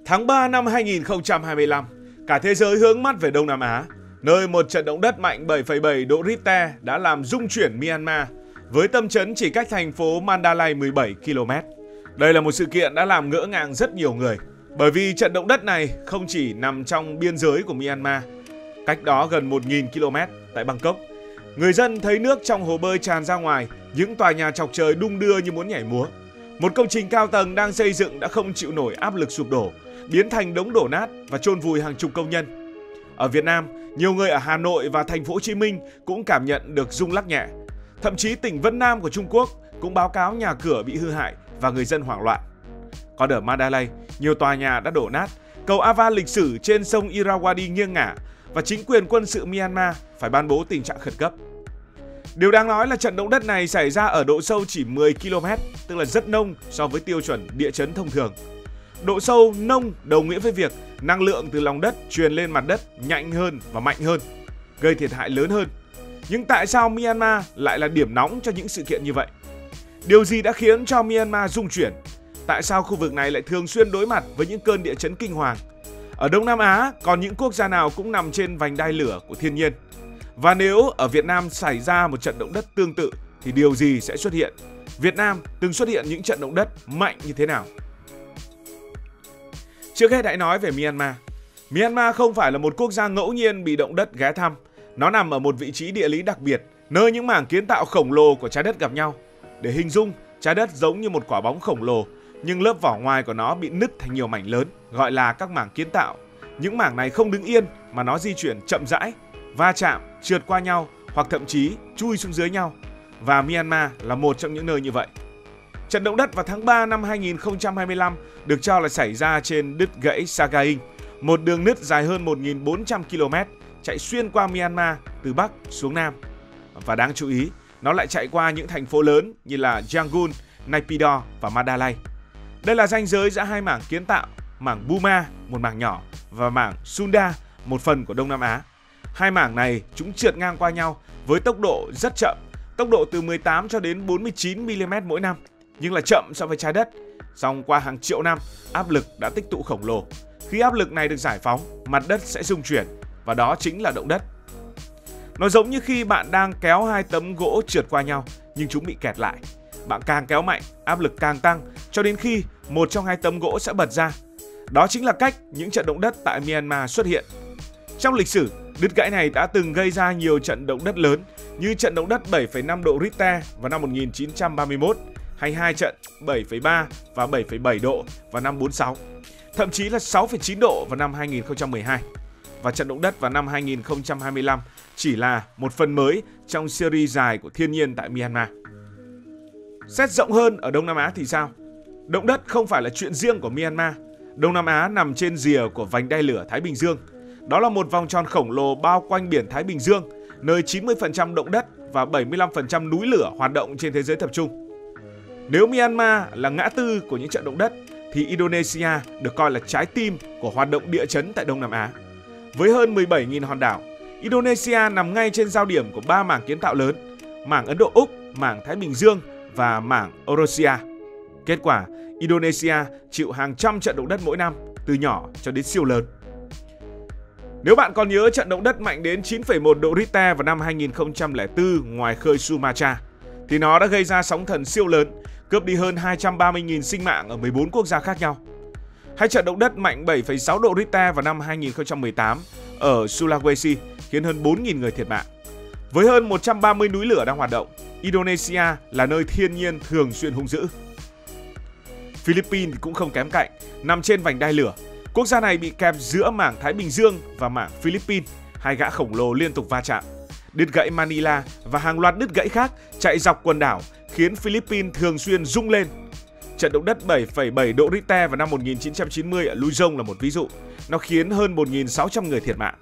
Tháng 3 năm 2025, cả thế giới hướng mắt về Đông Nam Á, nơi một trận động đất mạnh 7,7 độ Richter đã làm rung chuyển Myanmar, với tâm chấn chỉ cách thành phố Mandalay 17 km. Đây là một sự kiện đã làm ngỡ ngàng rất nhiều người, bởi vì trận động đất này không chỉ nằm trong biên giới của Myanmar, cách đó gần 1.000 km tại Bangkok. Người dân thấy nước trong hồ bơi tràn ra ngoài, những tòa nhà chọc trời đung đưa như muốn nhảy múa. Một công trình cao tầng đang xây dựng đã không chịu nổi áp lực sụp đổ, biến thành đống đổ nát và chôn vùi hàng chục công nhân. Ở Việt Nam, nhiều người ở Hà Nội và thành phố Hồ Chí Minh cũng cảm nhận được rung lắc nhẹ. Thậm chí tỉnh Vân Nam của Trung Quốc cũng báo cáo nhà cửa bị hư hại và người dân hoảng loạn. Còn ở Mandalay, nhiều tòa nhà đã đổ nát, cầu Ava lịch sử trên sông Irrawaddy nghiêng ngả và chính quyền quân sự Myanmar phải ban bố tình trạng khẩn cấp. Điều đáng nói là trận động đất này xảy ra ở độ sâu chỉ 10 km, tức là rất nông so với tiêu chuẩn địa chấn thông thường. Độ sâu nông đồng nghĩa với việc năng lượng từ lòng đất truyền lên mặt đất nhanh hơn và mạnh hơn, gây thiệt hại lớn hơn. Nhưng tại sao Myanmar lại là điểm nóng cho những sự kiện như vậy? Điều gì đã khiến cho Myanmar rung chuyển? Tại sao khu vực này lại thường xuyên đối mặt với những cơn địa chấn kinh hoàng? Ở Đông Nam Á còn những quốc gia nào cũng nằm trên vành đai lửa của thiên nhiên? Và nếu ở Việt Nam xảy ra một trận động đất tương tự thì điều gì sẽ xuất hiện? Việt Nam từng xuất hiện những trận động đất mạnh như thế nào? Trước hết hãy nói về Myanmar. Myanmar không phải là một quốc gia ngẫu nhiên bị động đất ghé thăm. Nó nằm ở một vị trí địa lý đặc biệt, nơi những mảng kiến tạo khổng lồ của trái đất gặp nhau. Để hình dung, trái đất giống như một quả bóng khổng lồ, nhưng lớp vỏ ngoài của nó bị nứt thành nhiều mảnh lớn, gọi là các mảng kiến tạo. Những mảng này không đứng yên mà nó di chuyển chậm rãi, va chạm, trượt qua nhau hoặc thậm chí chui xuống dưới nhau. Và Myanmar là một trong những nơi như vậy. Trận động đất vào tháng 3 năm 2025 được cho là xảy ra trên đứt gãy Sagaing, một đường nứt dài hơn 1.400 km chạy xuyên qua Myanmar từ Bắc xuống Nam. Và đáng chú ý, nó lại chạy qua những thành phố lớn như là Yangon, Naypyidaw và Mandalay. Đây là ranh giới giữa hai mảng kiến tạo, mảng Burma, một mảng nhỏ, và mảng Sunda, một phần của Đông Nam Á. Hai mảng này chúng trượt ngang qua nhau với tốc độ rất chậm, tốc độ từ 18 cho đến 49 mm mỗi năm, nhưng là chậm so với trái đất. Song qua hàng triệu năm, áp lực đã tích tụ khổng lồ. Khi áp lực này được giải phóng, mặt đất sẽ rung chuyển, và đó chính là động đất. Nó giống như khi bạn đang kéo hai tấm gỗ trượt qua nhau, nhưng chúng bị kẹt lại. Bạn càng kéo mạnh, áp lực càng tăng, cho đến khi một trong hai tấm gỗ sẽ bật ra. Đó chính là cách những trận động đất tại Myanmar xuất hiện. Trong lịch sử, đứt gãy này đã từng gây ra nhiều trận động đất lớn, như trận động đất 7,5 độ Richter vào năm 1931, hay hai trận 7,3 và 7,7 độ vào năm 46, thậm chí là 6,9 độ vào năm 2012. Và trận động đất vào năm 2025 chỉ là một phần mới trong series dài của thiên nhiên tại Myanmar. Xét rộng hơn ở Đông Nam Á thì sao? Động đất không phải là chuyện riêng của Myanmar. Đông Nam Á nằm trên rìa của vành đai lửa Thái Bình Dương. Đó là một vòng tròn khổng lồ bao quanh biển Thái Bình Dương, nơi 90% động đất và 75% núi lửa hoạt động trên thế giới tập trung. Nếu Myanmar là ngã tư của những trận động đất, thì Indonesia được coi là trái tim của hoạt động địa chấn tại Đông Nam Á. Với hơn 17.000 hòn đảo, Indonesia nằm ngay trên giao điểm của ba mảng kiến tạo lớn: mảng Ấn Độ-Úc, mảng Thái Bình Dương và mảng Eurasia. Kết quả, Indonesia chịu hàng trăm trận động đất mỗi năm, từ nhỏ cho đến siêu lớn. Nếu bạn còn nhớ trận động đất mạnh đến 9,1 độ Richter vào năm 2004 ngoài khơi Sumatra, thì nó đã gây ra sóng thần siêu lớn, cướp đi hơn 230.000 sinh mạng ở 14 quốc gia khác nhau. Hay trận động đất mạnh 7,6 độ Richter vào năm 2018 ở Sulawesi khiến hơn 4.000 người thiệt mạng. Với hơn 130 núi lửa đang hoạt động, Indonesia là nơi thiên nhiên thường xuyên hung dữ. Philippines cũng không kém cạnh, nằm trên vành đai lửa. Quốc gia này bị kẹp giữa mảng Thái Bình Dương và mảng Philippines, hai gã khổng lồ liên tục va chạm. Đứt gãy Manila và hàng loạt đứt gãy khác chạy dọc quần đảo khiến Philippines thường xuyên rung lên. Trận động đất 7,7 độ Richter vào năm 1990 ở Luzon là một ví dụ. Nó khiến hơn 1.600 người thiệt mạng.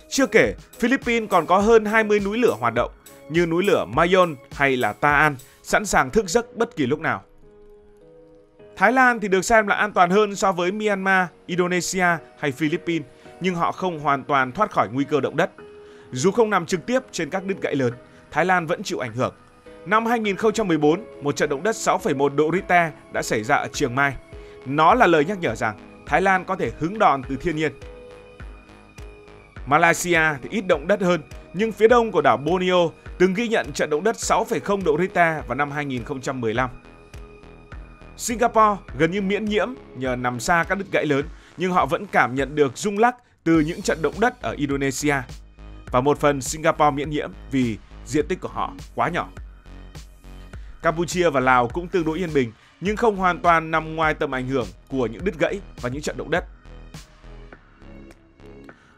Chưa kể, Philippines còn có hơn 20 núi lửa hoạt động, như núi lửa Mayon hay là Ta An, sẵn sàng thức giấc bất kỳ lúc nào. Thái Lan thì được xem là an toàn hơn so với Myanmar, Indonesia hay Philippines, nhưng họ không hoàn toàn thoát khỏi nguy cơ động đất. Dù không nằm trực tiếp trên các đứt gãy lớn, Thái Lan vẫn chịu ảnh hưởng. Năm 2014, một trận động đất 6,1 độ Richter đã xảy ra ở Chiang Mai. Nó là lời nhắc nhở rằng Thái Lan có thể hứng đòn từ thiên nhiên. Malaysia thì ít động đất hơn, nhưng phía đông của đảo Borneo từng ghi nhận trận động đất 6,0 độ Richter vào năm 2015. Singapore gần như miễn nhiễm nhờ nằm xa các đứt gãy lớn, nhưng họ vẫn cảm nhận được rung lắc từ những trận động đất ở Indonesia. Và một phần Singapore miễn nhiễm vì diện tích của họ quá nhỏ. Campuchia và Lào cũng tương đối yên bình, nhưng không hoàn toàn nằm ngoài tầm ảnh hưởng của những đứt gãy và những trận động đất.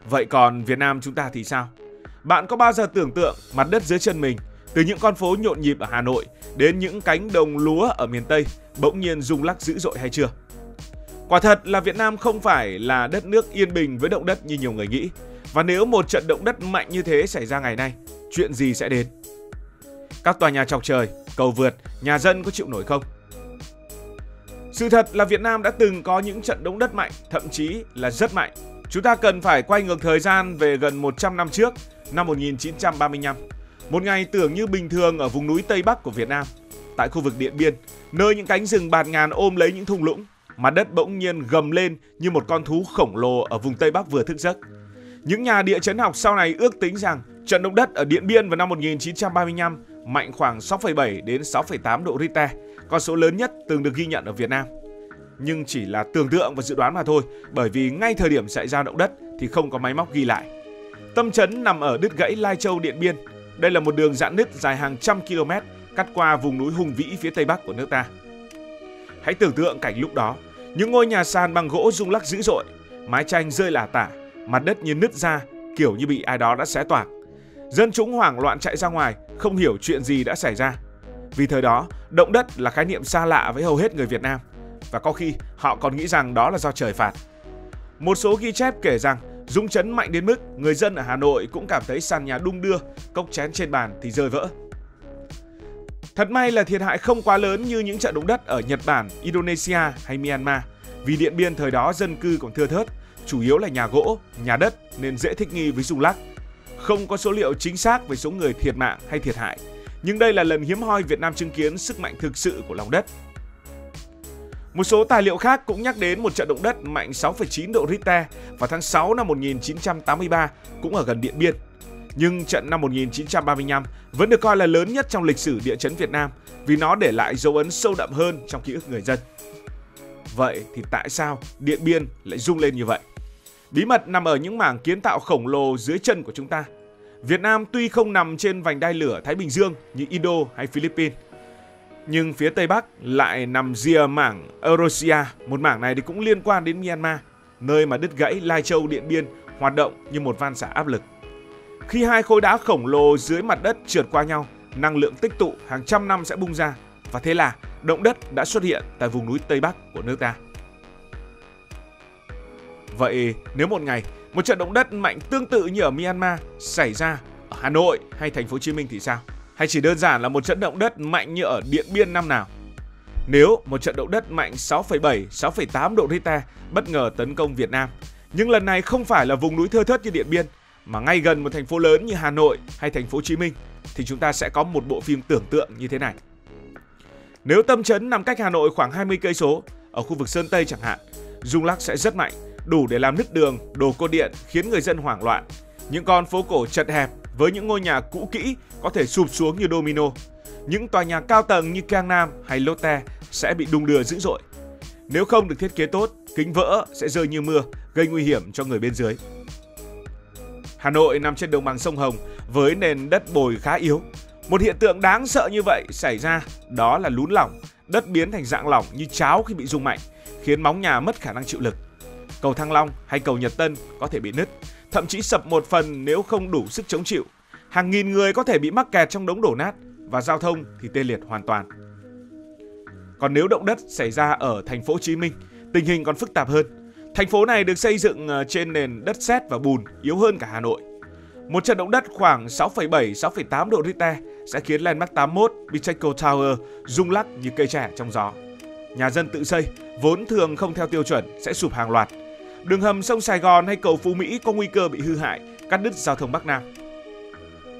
Vậy còn Việt Nam chúng ta thì sao? Bạn có bao giờ tưởng tượng mặt đất dưới chân mình, từ những con phố nhộn nhịp ở Hà Nội đến những cánh đồng lúa ở miền Tây, bỗng nhiên rung lắc dữ dội hay chưa? Quả thật là Việt Nam không phải là đất nước yên bình với động đất như nhiều người nghĩ. Và nếu một trận động đất mạnh như thế xảy ra ngày nay, chuyện gì sẽ đến? Các tòa nhà chọc trời, cầu vượt, nhà dân có chịu nổi không? Sự thật là Việt Nam đã từng có những trận động đất mạnh, thậm chí là rất mạnh. Chúng ta cần phải quay ngược thời gian về gần 100 năm trước, năm 1935. Một ngày tưởng như bình thường ở vùng núi Tây Bắc của Việt Nam. Tại khu vực Điện Biên, nơi những cánh rừng bạt ngàn ôm lấy những thung lũng, mặt đất bỗng nhiên gầm lên như một con thú khổng lồ ở vùng Tây Bắc vừa thức giấc. Những nhà địa chấn học sau này ước tính rằng trận động đất ở Điện Biên vào năm 1935 mạnh khoảng 6,7 đến 6,8 độ Richter, con số lớn nhất từng được ghi nhận ở Việt Nam. Nhưng chỉ là tưởng tượng và dự đoán mà thôi, bởi vì ngay thời điểm xảy ra động đất thì không có máy móc ghi lại. Tâm chấn nằm ở đứt gãy Lai Châu Điện Biên. Đây là một đường rạn nứt dài hàng trăm km cắt qua vùng núi hùng vĩ phía Tây Bắc của nước ta. Hãy tưởng tượng cảnh lúc đó, những ngôi nhà sàn bằng gỗ rung lắc dữ dội, mái tranh rơi lả tả, mặt đất như nứt ra, kiểu như bị ai đó đã xé toạc. Dân chúng hoảng loạn chạy ra ngoài, không hiểu chuyện gì đã xảy ra. Vì thời đó, động đất là khái niệm xa lạ với hầu hết người Việt Nam, và có khi họ còn nghĩ rằng đó là do trời phạt. Một số ghi chép kể rằng rung chấn mạnh đến mức người dân ở Hà Nội cũng cảm thấy sàn nhà đung đưa, cốc chén trên bàn thì rơi vỡ. Thật may là thiệt hại không quá lớn như những trận động đất ở Nhật Bản, Indonesia hay Myanmar, vì Điện Biên thời đó dân cư còn thưa thớt, chủ yếu là nhà gỗ, nhà đất nên dễ thích nghi với rung lắc. Không có số liệu chính xác về số người thiệt mạng hay thiệt hại, nhưng đây là lần hiếm hoi Việt Nam chứng kiến sức mạnh thực sự của lòng đất. Một số tài liệu khác cũng nhắc đến một trận động đất mạnh 6,9 độ Richter vào tháng 6 năm 1983 cũng ở gần Điện Biên. Nhưng trận năm 1935 vẫn được coi là lớn nhất trong lịch sử địa chấn Việt Nam vì nó để lại dấu ấn sâu đậm hơn trong ký ức người dân. Vậy thì tại sao Điện Biên lại rung lên như vậy? Bí mật nằm ở những mảng kiến tạo khổng lồ dưới chân của chúng ta. Việt Nam tuy không nằm trên vành đai lửa Thái Bình Dương như Indo hay Philippines, nhưng phía Tây Bắc lại nằm rìa mảng Eurasia. Một mảng này thì cũng liên quan đến Myanmar, nơi mà đứt gãy Lai Châu Điện Biên hoạt động như một van xả áp lực. Khi hai khối đá khổng lồ dưới mặt đất trượt qua nhau, năng lượng tích tụ hàng trăm năm sẽ bung ra, và thế là động đất đã xuất hiện tại vùng núi Tây Bắc của nước ta. Vậy nếu một ngày một trận động đất mạnh tương tự như ở Myanmar xảy ra ở Hà Nội hay thành phố Hồ Chí Minh thì sao? Hay chỉ đơn giản là một trận động đất mạnh như ở Điện Biên năm nào? Nếu một trận động đất mạnh 6,7, 6,8 độ Richter bất ngờ tấn công Việt Nam, nhưng lần này không phải là vùng núi thưa thớt như Điện Biên, mà ngay gần một thành phố lớn như Hà Nội hay thành phố Hồ Chí Minh, thì chúng ta sẽ có một bộ phim tưởng tượng như thế này. Nếu tâm chấn nằm cách Hà Nội khoảng 20 cây số, ở khu vực Sơn Tây chẳng hạn, rung lắc sẽ rất mạnh, đủ để làm nứt đường, đổ cột điện, khiến người dân hoảng loạn. Những con phố cổ chật hẹp với những ngôi nhà cũ kỹ có thể sụp xuống như domino. Những tòa nhà cao tầng như Gangnam hay Lotte sẽ bị đung đưa dữ dội. Nếu không được thiết kế tốt, kính vỡ sẽ rơi như mưa, gây nguy hiểm cho người bên dưới. Hà Nội nằm trên đồng bằng sông Hồng với nền đất bồi khá yếu. Một hiện tượng đáng sợ như vậy xảy ra đó là lún lỏng, đất biến thành dạng lỏng như cháo khi bị rung mạnh, khiến móng nhà mất khả năng chịu lực. Cầu Thăng Long hay cầu Nhật Tân có thể bị nứt, thậm chí sập một phần nếu không đủ sức chống chịu. Hàng nghìn người có thể bị mắc kẹt trong đống đổ nát và giao thông thì tê liệt hoàn toàn. Còn nếu động đất xảy ra ở thành phố Hồ Chí Minh, tình hình còn phức tạp hơn. Thành phố này được xây dựng trên nền đất sét và bùn, yếu hơn cả Hà Nội. Một trận động đất khoảng 6,7, 6,8 độ Richter sẽ khiến Landmark 81 Bitexco Tower rung lắc như cây trẻ trong gió. Nhà dân tự xây, vốn thường không theo tiêu chuẩn, sẽ sụp hàng loạt. Đường hầm sông Sài Gòn hay cầu Phú Mỹ có nguy cơ bị hư hại, cắt đứt giao thông Bắc Nam.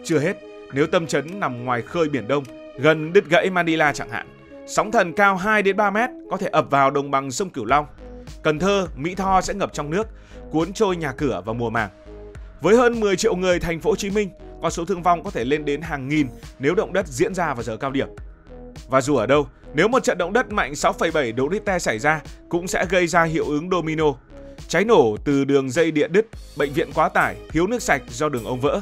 Chưa hết, nếu tâm chấn nằm ngoài khơi Biển Đông, gần đứt gãy Manila chẳng hạn, sóng thần cao 2 đến 3 mét có thể ập vào đồng bằng sông Cửu Long. Cần Thơ, Mỹ Tho sẽ ngập trong nước, cuốn trôi nhà cửa vào mùa màng. Với hơn 10 triệu người thành phố Hồ Chí Minh, con số thương vong có thể lên đến hàng nghìn nếu động đất diễn ra vào giờ cao điểm. Và dù ở đâu, nếu một trận động đất mạnh 6,7 độ Richter xảy ra cũng sẽ gây ra hiệu ứng domino. Cháy nổ từ đường dây điện đứt, bệnh viện quá tải, thiếu nước sạch do đường ống vỡ.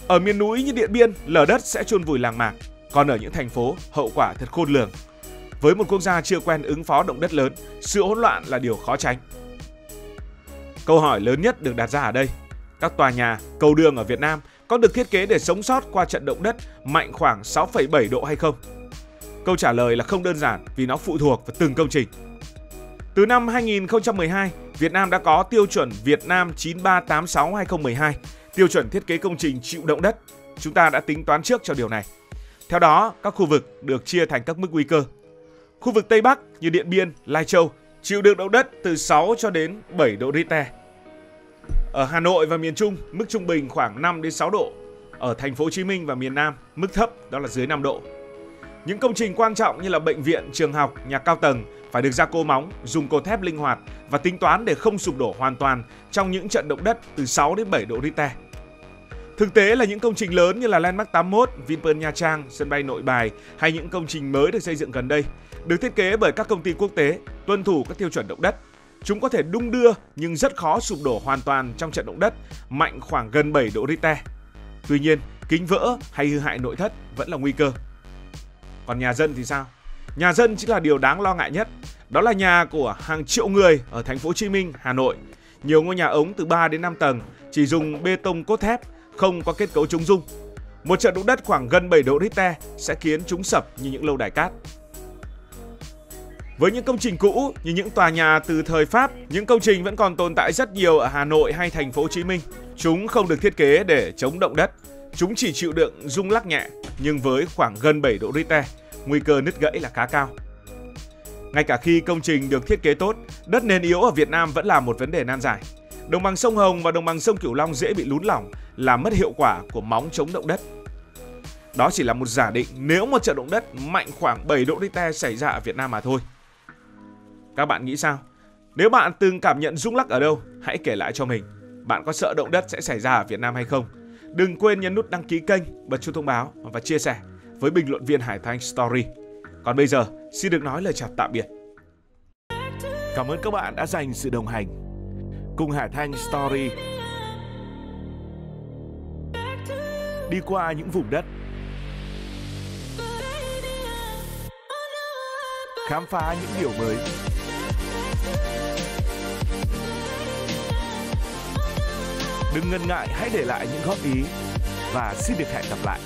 Ở miền núi như Điện Biên, lở đất sẽ chôn vùi làng mạc, còn ở những thành phố, hậu quả thật khôn lường. Với một quốc gia chưa quen ứng phó động đất lớn, sự hỗn loạn là điều khó tránh. Câu hỏi lớn nhất được đặt ra ở đây, các tòa nhà, cầu đường ở Việt Nam có được thiết kế để sống sót qua trận động đất mạnh khoảng 6,7 độ hay không? Câu trả lời là không đơn giản vì nó phụ thuộc vào từng công trình. Từ năm 2012, Việt Nam đã có tiêu chuẩn Việt Nam 9386/2012, tiêu chuẩn thiết kế công trình chịu động đất. Chúng ta đã tính toán trước cho điều này. Theo đó, các khu vực được chia thành các mức nguy cơ. Khu vực Tây Bắc như Điện Biên, Lai Châu chịu được động đất từ 6 cho đến 7 độ Richter. Ở Hà Nội và miền Trung, mức trung bình khoảng 5 đến 6 độ. Ở thành phố Hồ Chí Minh và miền Nam, mức thấp đó là dưới 5 độ. Những công trình quan trọng như là bệnh viện, trường học, nhà cao tầng phải được gia cố móng, dùng cột thép linh hoạt và tính toán để không sụp đổ hoàn toàn trong những trận động đất từ 6 đến 7 độ Richter. Thực tế là những công trình lớn như là Landmark 81, Vinpearl Nha Trang, sân bay Nội Bài hay những công trình mới được xây dựng gần đây được thiết kế bởi các công ty quốc tế, tuân thủ các tiêu chuẩn động đất. Chúng có thể đung đưa nhưng rất khó sụp đổ hoàn toàn trong trận động đất mạnh khoảng gần 7 độ Richter. Tuy nhiên, kính vỡ hay hư hại nội thất vẫn là nguy cơ. Còn nhà dân thì sao? Nhà dân chính là điều đáng lo ngại nhất. Đó là nhà của hàng triệu người ở thành phố Hồ Chí Minh, Hà Nội. Nhiều ngôi nhà ống từ 3 đến 5 tầng chỉ dùng bê tông cốt thép, không có kết cấu chống rung. Một trận động đất khoảng gần 7 độ Richter sẽ khiến chúng sập như những lâu đài cát. Với những công trình cũ như những tòa nhà từ thời Pháp, những công trình vẫn còn tồn tại rất nhiều ở Hà Nội hay thành phố Hồ Chí Minh. Chúng không được thiết kế để chống động đất. Chúng chỉ chịu đựng rung lắc nhẹ, nhưng với khoảng gần 7 độ Richter, nguy cơ nứt gãy là khá cao. Ngay cả khi công trình được thiết kế tốt, đất nền yếu ở Việt Nam vẫn là một vấn đề nan giải. Đồng bằng sông Hồng và đồng bằng sông Cửu Long dễ bị lún lỏng, làm mất hiệu quả của móng chống động đất. Đó chỉ là một giả định nếu một trận động đất mạnh khoảng 7 độ Richter xảy ra ở Việt Nam mà thôi. Các bạn nghĩ sao? Nếu bạn từng cảm nhận rung lắc ở đâu, hãy kể lại cho mình. Bạn có sợ động đất sẽ xảy ra ở Việt Nam hay không? Đừng quên nhấn nút đăng ký kênh, bật chuông thông báo và chia sẻ với bình luận viên Hải Thanh Story. Còn bây giờ, xin được nói lời chào tạm biệt. Cảm ơn các bạn đã dành sự đồng hành cùng Hải Thanh Story. Đi qua những vùng đất, khám phá những điều mới. Đừng ngần ngại, hãy để lại những góp ý và xin được hẹn gặp lại.